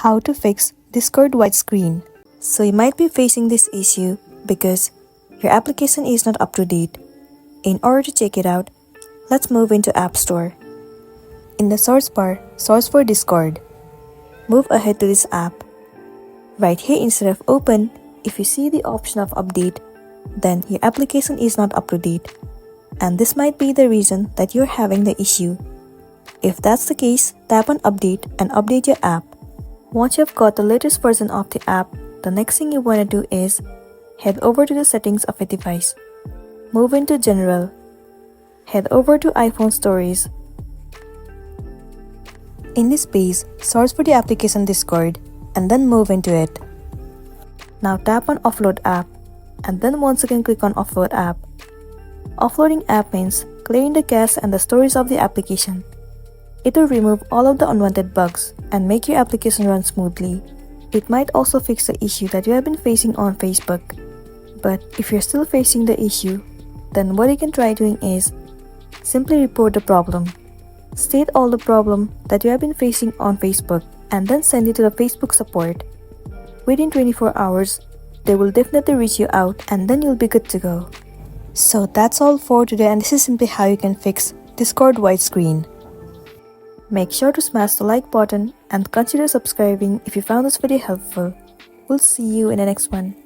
How to fix Discord widescreen. So you might be facing this issue because your application is not up to date. In order to check it out, let's move into App Store. In the source bar, search for Discord. Move ahead to this app. Right here instead of open, if you see the option of update, then your application is not up to date. And this might be the reason that you're having the issue. If that's the case, tap on update and update your app. Once you've got the latest version of the app, the next thing you want to do is head over to the settings of a device. Move into General. Head over to iPhone Stories. In this page, search for the application Discord and then move into it. Now tap on Offload App and then once again click on Offload App. Offloading app means clearing the cache and the storage of the application. It will remove all of the unwanted bugs and make your application run smoothly. It might also fix the issue that you have been facing on Facebook. But if you're still facing the issue, then what you can try doing is simply report the problem. State all the problem that you have been facing on Facebook and then send it to the Facebook support. Within 24 hours, they will definitely reach you out and then you'll be good to go. So that's all for today, and this is simply how you can fix Discord widescreen. Make sure to smash the like button and consider subscribing if you found this video helpful. We'll see you in the next one.